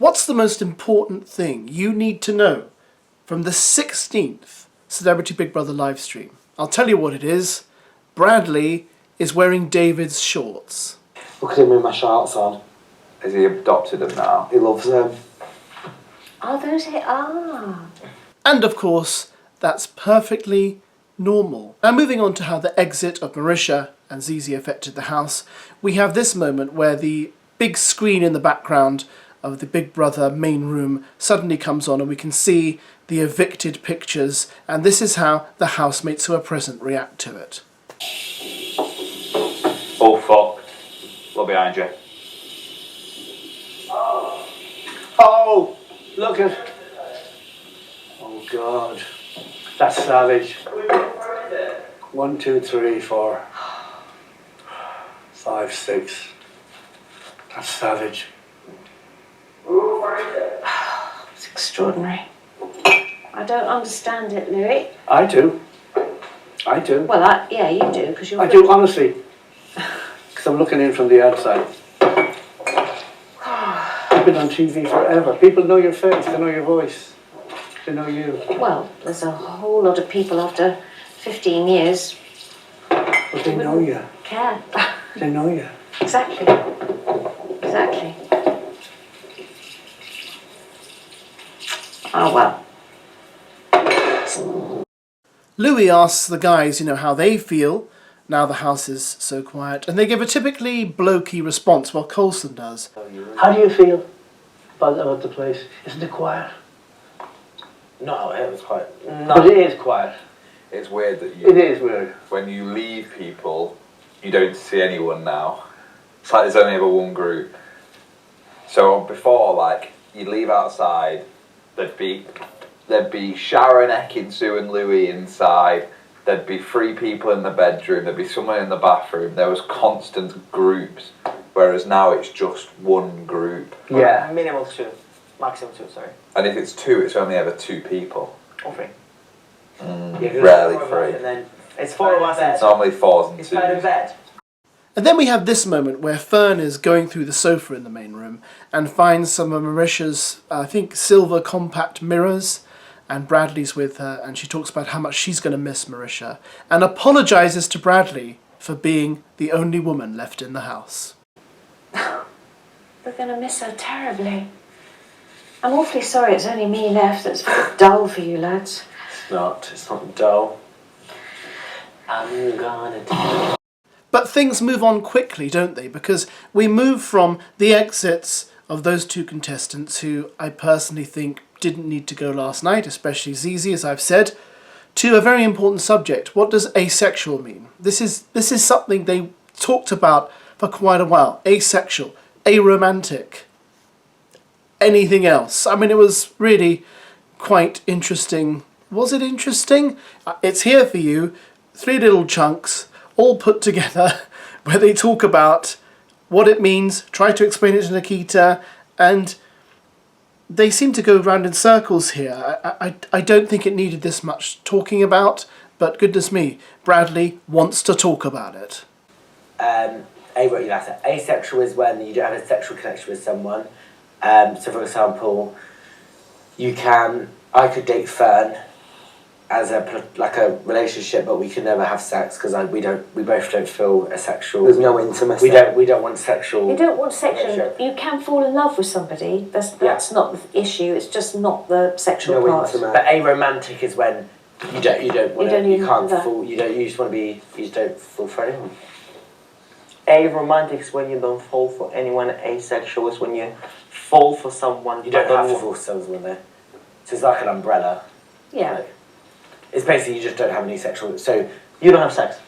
What's the most important thing you need to know from the 16th Celebrity Big Brother livestream? I'll tell you what it is. Bradley is wearing David's shorts. Look at him with my shorts on. Has he adopted them now? He loves them. Oh, those are. And of course, that's perfectly normal. Now moving on to how the exit of Marisha and Zeze affected the house, we have this moment where the big screen in the background of the Big Brother main room suddenly comes on and we can see the evicted pictures, and this is how the housemates who are present react to it. All fucked. Look behind you. Oh, look at... Oh, God. That's savage. 1, 2, 3, 4, 5, 6. That's savage. It's extraordinary. I don't understand it, Louis. I do. I do. Well, yeah, you do, because you're... I do, honestly. Because I'm looking in from the outside. You've been on TV forever. People know your face, they know your voice. They know you. Well, there's a whole lot of people after 15 years. But they know you. Care. They know you. Exactly. Exactly. Oh, well. Louis asks the guys, how they feel now the house is so quiet, and they give a typically blokey response, while Coulson does. How do you feel about the place? Isn't it quiet? No, it was quite... No. But it is quiet. It's weird that It is weird. when you leave people, you don't see anyone now. It's like there's only ever one group. So before, like, you'd leave outside, there'd be Sharon, Ekin-Su and Louis inside, there'd be 3 people in the bedroom, there'd be someone in the bathroom, there was constant groups, whereas now it's just one group. Yeah, minimum 2, maximum 2, sorry. And if it's 2, it's only ever 2 people. Or 3. Rarely 3. And then it's 4 of us. It's normally 4s and 2s. It's better in bed. And then we have this moment where Fern is going through the sofa in the main room and finds some of Marisha's, I think, silver compact mirrors, and Bradley's with her, and she talks about how much she's going to miss Marisha, and apologises to Bradley for being the only woman left in the house. We're going to miss her terribly. I'm awfully sorry it's only me left. That's very dull for you lads. It's not dull. I'm gonna do. But things move on quickly, don't they? Because we move from the exits of those 2 contestants who I personally think didn't need to go last night, especially Zeze, as I've said, to a very important subject. What does asexual mean? This is something they talked about for quite a while. Asexual, aromantic, anything else. I mean, it was really quite interesting. Was it interesting? It's here for you. 3 little chunks, all put together, where they talk about what it means, try to explain it to Nikita, and they seem to go round in circles here. I don't think it needed this much talking about, but goodness me, Bradley wants to talk about it. Asexual is when you don't have a sexual connection with someone. So for example, I could date Fern as a relationship, but we can never have sex because we both don't feel a sexual. There's no intimacy. We don't want sexual. You don't want sexual. You can fall in love with somebody. That's not the issue. It's just not the sexual part. But aromantic is when you just don't fall for anyone. Aromantic is when you don't fall for anyone. Asexual is when you fall for someone. You don't have to fall for someone though. So it's like an umbrella. Yeah. It's basically you just don't have any sexual. So You don't have sex.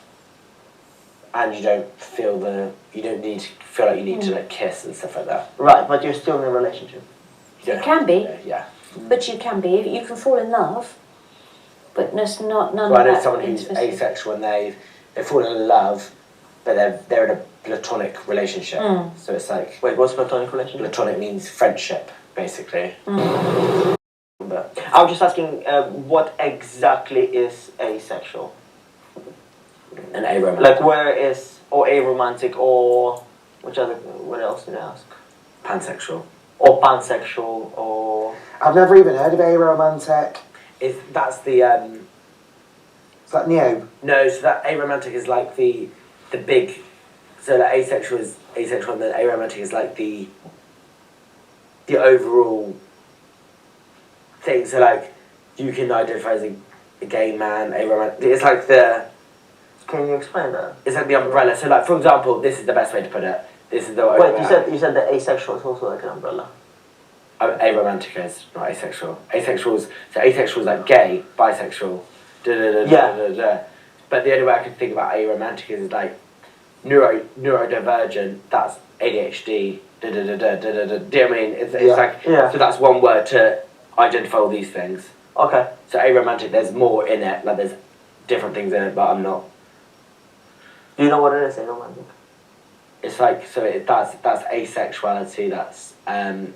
and you don't feel like you need to kiss and stuff like that. Right, but you're still in a relationship. You can be. Yeah. But you can be. You can fall in love, but there's none of So I know that someone who's intimacy. asexual and they fall in love, but they're in a platonic relationship. So it's like... Wait, what's platonic relationship? Platonic means friendship, basically. But I'm just asking, what exactly is asexual? And aromantic. Like where is, or aromantic, or what else did I ask? Pansexual. or pansexual, or I've never even heard of aromantic. That's the Is that new? No, so that aromantic is like the big. So like asexual is asexual, and then aromantic is like the overall thing. So like you can identify as a gay man, aromantic. It's like the. can you explain that? It's like the umbrella. So like for example, this is the best way to put it. This is the. Wait, you said that asexual is also like an umbrella. Aromantic is not asexual. Asexual is like gay, bisexual. But the only way I can think about aromantic is like neurodivergent. That's ADHD. Do you know what I mean? It's like so that's one word to identify all these things. Okay. So aromantic, there's more in it. Like there's different things in it, but I'm not. Do you know what it is, aromantic? It's like that's asexuality. That's that's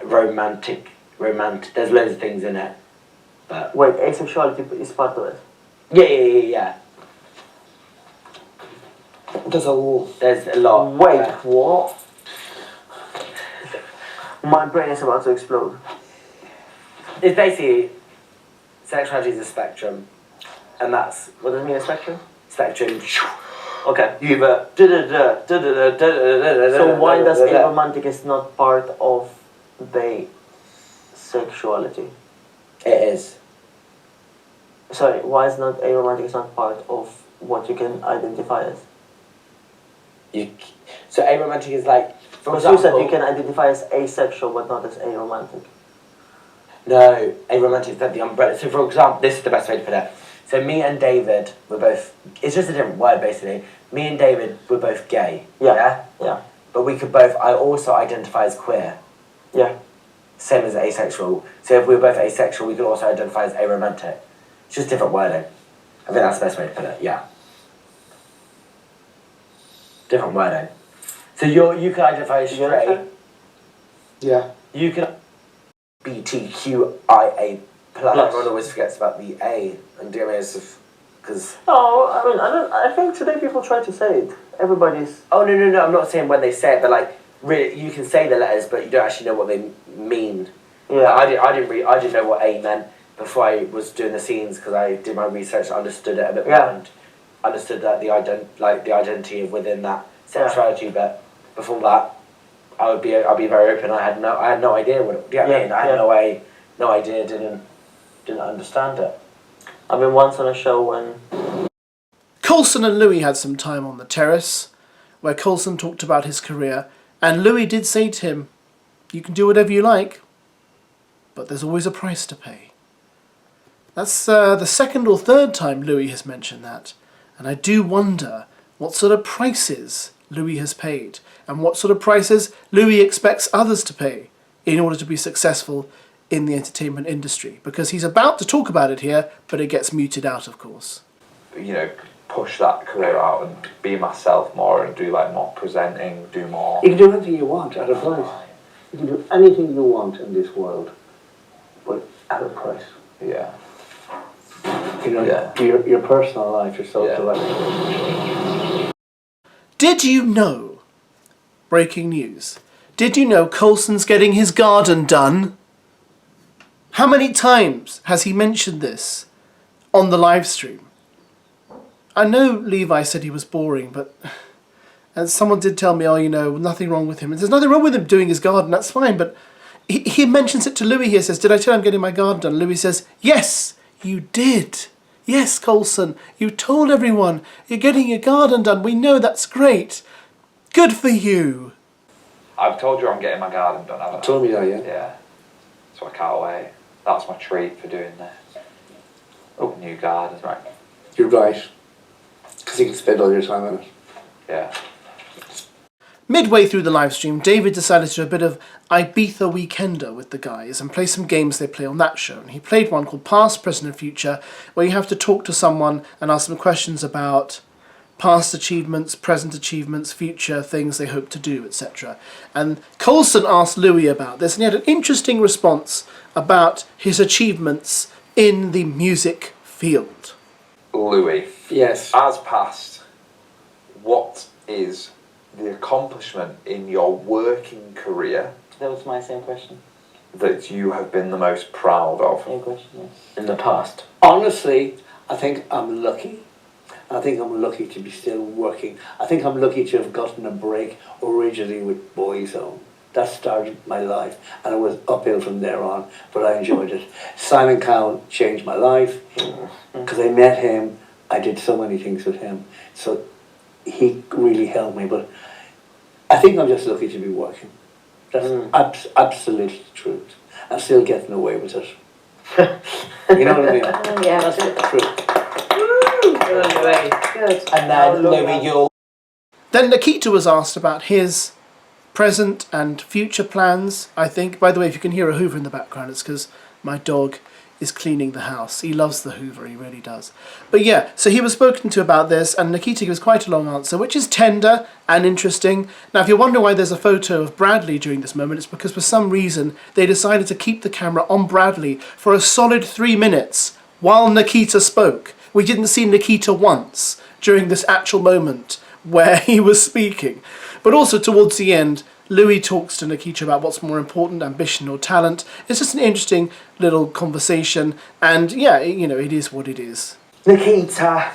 romantic. There's loads of things in it, but wait, asexuality is part of it. Yeah. There's a lot. Wait, what? My brain is about to explode. It's basically sexuality is a spectrum, and that's What does it mean, a spectrum? spectrum. Okay. You So why does aromantic is not part of the sexuality? It is. Sorry, why is not aromantic is not part of what you can identify as? So aromantic is like. For Because you example, said you can identify as asexual but not as aromantic. No, aromantic is like the umbrella. So for example, this is the best way to put it. So me and David were both. It's just a different word basically. Me and David were both gay. Yeah. But we could both. I also identify as queer. Yeah. Same as asexual. So if we were both asexual, we could also identify as aromantic. It's just different wording. I think that's the best way to put it. Yeah. Different wording. So you can identify as straight. Yeah. You can BTQIA plus. Everyone always forgets about the A and DMAs because. No, I mean I think today people try to say it. Everybody's. Oh no! I'm not saying when they say it, but like really, you can say the letters, but you don't actually know what they mean. Yeah. Like, I didn't know what A meant before I was doing the scenes because I did my research, understood it a bit more, and understood that the identity of within that sexuality. But before that, I'd be very open. I had no idea what. Do you know what I mean? I had no idea. Didn't understand it. I've been once on a show when Coulson and Louis had some time on the terrace, where Coulson talked about his career, and Louis did say to him, "You can do whatever you like, but there's always a price to pay." That's the second or third time Louis has mentioned that, and I do wonder what sort of prices Louis has paid, and what sort of prices Louis expects others to pay in order to be successful in the entertainment industry, because he's about to talk about it here, but it gets muted out, of course. You know, push that career out and be myself more and do like more presenting, do more. You can do anything you want at a price. You can do anything you want in this world, but at a price. Yeah. You know, your personal life, your social life. Did you know, breaking news, did you know Coulson's getting his garden done? How many times has he mentioned this on the live stream? I know Levi said he was boring, but and someone did tell me, nothing wrong with him. And there's nothing wrong with him doing his garden, that's fine, but he mentions it to Louis here, says, "Did I tell him I'm getting my garden done?" Louis says, "Yes, you did. Yes, Coulson, you told everyone you're getting your garden done. We know, that's great. Good for you." I've told you I'm getting my garden done, haven't I? Told me that, yeah. Yeah. So I can't wait. That's my treat for doing this. Oh, new garden. Right. You're right. Because you can spend all your time on it. Yeah. Midway through the live stream, David decided to do a bit of Ibiza Weekender with the guys and play some games they play on that show. And he played one called Past, Present and Future, where you have to talk to someone and ask them questions about past achievements, present achievements, future things they hope to do, etc. And Coulson asked Louis about this, and he had an interesting response about his achievements in the music field. Louis. Yes. As past, what is the accomplishment in your working career That was my same question. that you have been the most proud of? Same question, yes. In the past. Honestly, I think I'm lucky. I think I'm lucky to be still working. I think I'm lucky to have gotten a break originally with Boys Home. That started my life, and it was uphill from there on, but I enjoyed it. Simon Cowell changed my life, because I met him, I did so many things with him, so he really helped me, but I think I'm just lucky to be working. That's absolutely the truth. I'm still getting away with it. You know what I mean? Yeah, That's the truth. Anyway, good. And then Louis, you'll Then Nikita was asked about his present and future plans, I think. By the way, if you can hear a hoover in the background, it's because my dog is cleaning the house. He loves the hoover, he really does. But yeah, so he was spoken to about this, and Nikita gives quite a long answer, which is tender and interesting. Now, if you're wondering why there's a photo of Bradley during this moment, it's because for some reason they decided to keep the camera on Bradley for a solid 3 minutes while Nikita spoke. We didn't see Nikita once during this actual moment where he was speaking. But also towards the end, Louis talks to Nikita about what's more important, ambition or talent. It's just an interesting little conversation, and yeah, you know, it is what it is. Nikita,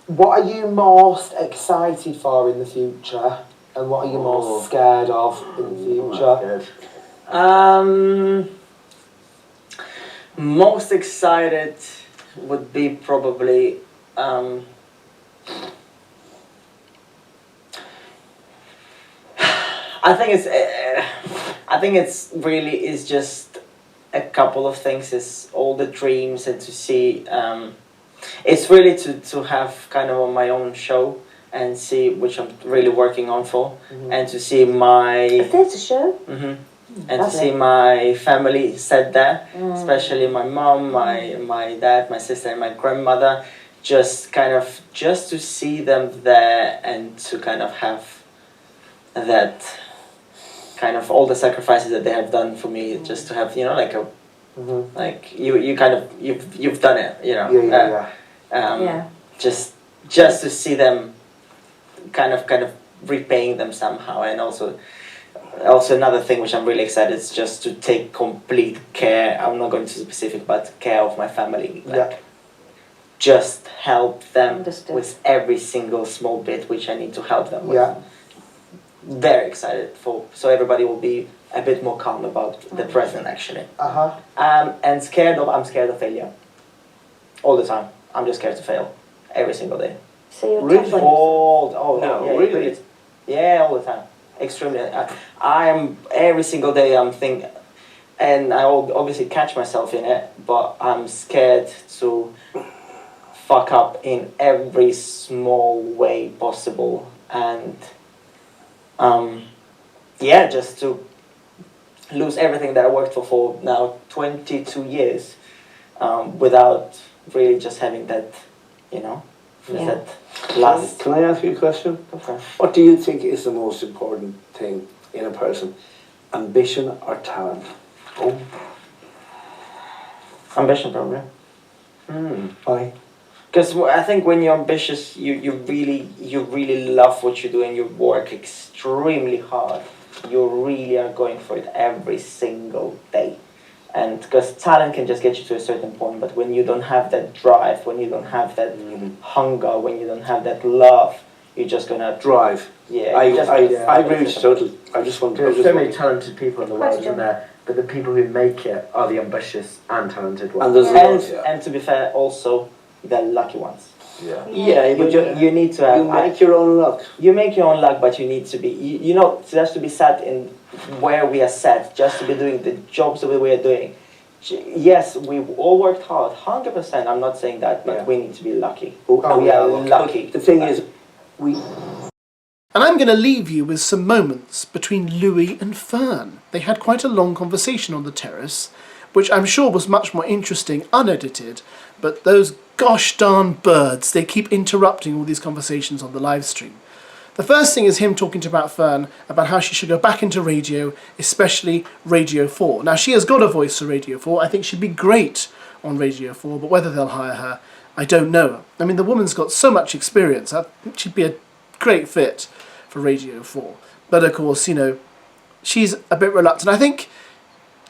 what are you most excited for in the future? And what are you most scared of in the future? Most excited would be probably I think it's really is just a couple of things. It's all the dreams and to see. It's really to have kind of on my own show and see which I'm really working on for, and to see my A theatre show? and to see my family set there, especially my mom, my dad, my sister, and my grandmother. Just to see them there and to kind of have that kind of all the sacrifices that they have done for me, just to have, you know, like a like you kind of you've done it, you know. Just to see them kind of repaying them somehow. And also another thing which I'm really excited is just to take complete care. I'm not going to be specific, but care of my family. Just help them with every single small bit which I need to help them with. Very excited so everybody will be a bit more calm about the present actually. And I'm scared of failure. All the time. I'm just scared to fail. Every single day. So you're Really? Really? Yeah, all the time. Extremely. I am every single day. I'm thinking, and I obviously catch myself in it, but I'm scared to fuck up in every small way possible, and just to lose everything that I worked for now 22 years, without really just having that, you know, that last. Can I ask you a question? Okay. What do you think is the most important thing in a person? Ambition or talent? Ambition, probably. Why? Because I think when you're ambitious, you really love what you do and you work extremely hard. You really are going for it every single day. And because talent can just get you to a certain point, but when you don't have that drive, when you don't have that hunger, when you don't have that love, you're just gonna Drive. Yeah. I agree with you totally. I just want to. There's so many talented people in the world, isn't there? But the people who make it are the ambitious and talented ones. And to be fair, also the lucky ones. But You need to have. You make your own luck. You make your own luck, but you need to be. You know, just to be sat in where we are set, just to be doing the jobs that we are doing. Yes, we've all worked hard, 100%. I'm not saying that, but we need to be lucky. We are lucky. The thing is, we. And I'm going to leave you with some moments between Louis and Fern. They had quite a long conversation on the terrace, which I'm sure was much more interesting, unedited, but those gosh darn birds, they keep interrupting all these conversations on the live stream. The first thing is him talking about Fern, about how she should go back into radio, especially Radio 4. Now, she has got a voice for Radio 4. I think she'd be great on Radio 4, but whether they'll hire her, I don't know. I mean, the woman's got so much experience. I think she'd be a great fit for Radio 4. But of course, you know, she's a bit reluctant. I think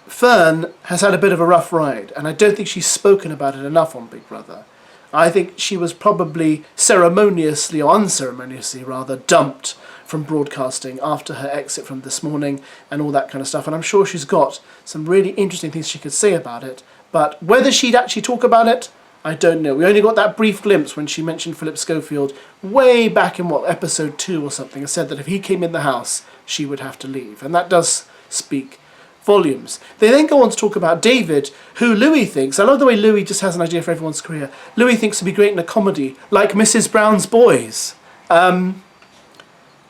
Fern has had a bit of a rough ride, and I don't think she's spoken about it enough on Big Brother. I think she was probably ceremoniously, or unceremoniously rather, dumped from broadcasting after her exit from This Morning and all that kind of stuff. And I'm sure she's got some really interesting things she could say about it. But whether she'd actually talk about it, I don't know. We only got that brief glimpse when she mentioned Philip Schofield way back in, episode 2 or something, and said that if he came in the house, she would have to leave. And that does speak volumes. They then go on to talk about David, who Louis thinks, I love the way Louis just has an idea for everyone's career, Louis thinks would be great in a comedy, like Mrs. Brown's Boys.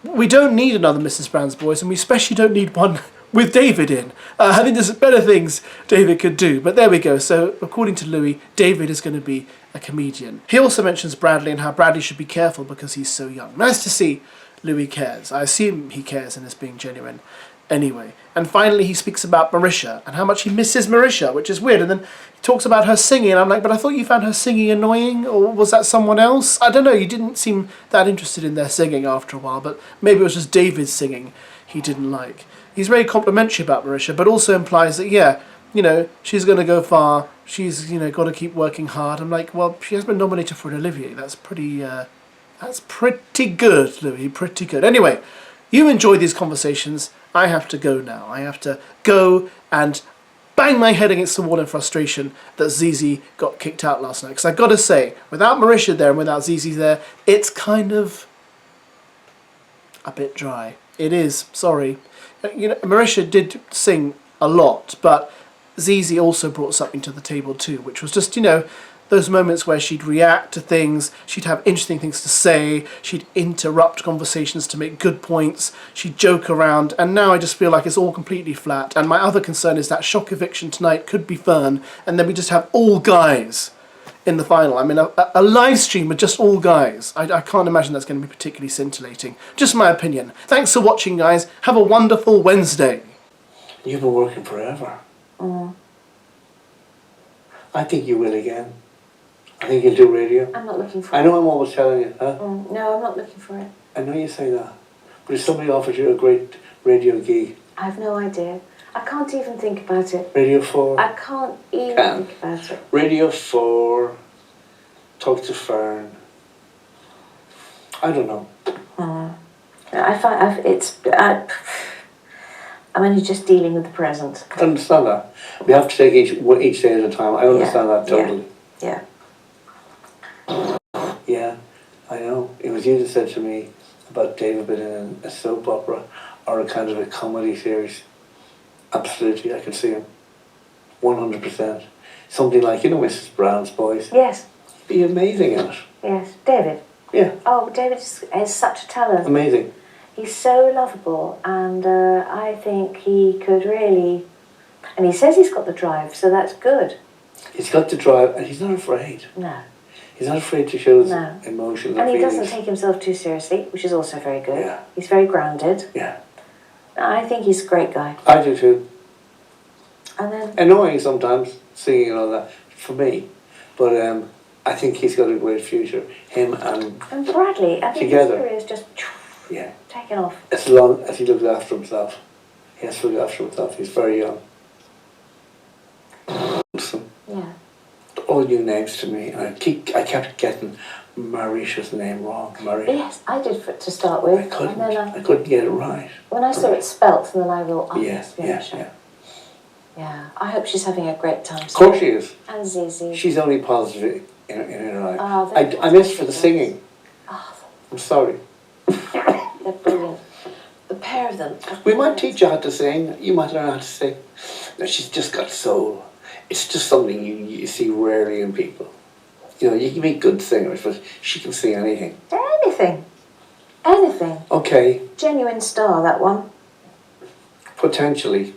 We don't need another Mrs. Brown's Boys, and we especially don't need one with David in. I think there's better things David could do, but there we go. So, according to Louis, David is going to be a comedian. He also mentions Bradley and how Bradley should be careful because he's so young. Nice to see Louis cares. I assume he cares and is being genuine anyway. And finally, he speaks about Marisha and how much he misses Marisha, which is weird. And then he talks about her singing, and I'm like, but I thought you found her singing annoying, or was that someone else? I don't know, you didn't seem that interested in their singing after a while, but maybe it was just David's singing he didn't like. He's very complimentary about Marisha, but also implies that, yeah, you know, she's going to go far, she's, you know, got to keep working hard. I'm like, well, she has been nominated for an Olivier. That's pretty good, Louis, pretty good. Anyway, you enjoy these conversations. I have to go now. I have to go and bang my head against the wall in frustration that Zeze got kicked out last night. Because I've got to say, without Marisha there and without Zeze there, it's kind of a bit dry. It is, sorry. You know, Marisha did sing a lot, but Zeze also brought something to the table too, which was just, you know, those moments where she'd react to things, she'd have interesting things to say, she'd interrupt conversations to make good points, she'd joke around, and now I just feel like it's all completely flat. And my other concern is that shock eviction tonight could be Fern, and then we just have all guys in the final. I mean, a live stream with just all guys. I can't imagine that's going to be particularly scintillating. Just my opinion. Thanks for watching, guys. Have a wonderful Wednesday. You've been working forever. I think you will again. I think you'll do radio. I'm not looking for it. I know I'm always telling you, huh? No, I'm not looking for it. I know you say that. But if somebody offered you a great radio gig, I have no idea. I can't even think about it. Radio 4, I can't even think about it. Radio 4, talk to Fern. I don't know. I find I'm only just dealing with the present. I understand that. We have to take each day at a time. I understand that totally. Yeah. Yeah, I know. It was you that said to me about David being in a soap opera or a kind of a comedy series. Absolutely, I can see him. 100%. Something like, you know, Mrs. Brown's Boys. Yes. Be amazing in it. Yes. David. Yeah. Oh, David is such a talent. Amazing. He's so lovable, and I think he could really... And he says he's got the drive, so that's good. He's got the drive, and he's not afraid. No. He's not afraid to show his No. emotions And he feelings. doesn't take himself too seriously, which is also very good. Yeah. He's very grounded. Yeah. I think he's a great guy. I do too. And then... Annoying sometimes, singing and all that, for me. But I think he's got a great future. Him and Bradley, I think together. his career is just yeah. taken off. As long as he looks after himself. He has to look after himself. He's very young. Yeah. All new names to me, and I kept getting Marisha's name wrong. Marisha. Yes, I did to start with. I couldn't. And then I couldn't get it right. when I saw it spelt, and then I thought, oh, Yes, yeah. Yeah, I hope she's having a great time. Of course she is. And Zeze. She's only positive in her life. Oh, I missed for the singing. Oh, I'm sorry. they're brilliant. The pair of them. We might teach you how to sing. You might learn how to sing. No, she's just got soul. It's just something you see rarely in people. You know, you can be good singers, but she can sing anything. Anything. Anything. Okay, Genuine star, that one. potentially.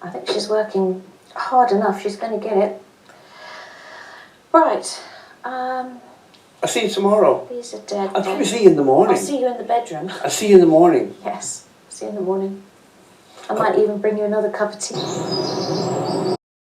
I think she's working hard enough. She's going to get it. Right. I'll see you tomorrow. These are dead. I'll probably see you in the morning. I'll see you in the bedroom. I'll see you in the morning. Yes. See you in the morning. I might even bring you another cup of tea.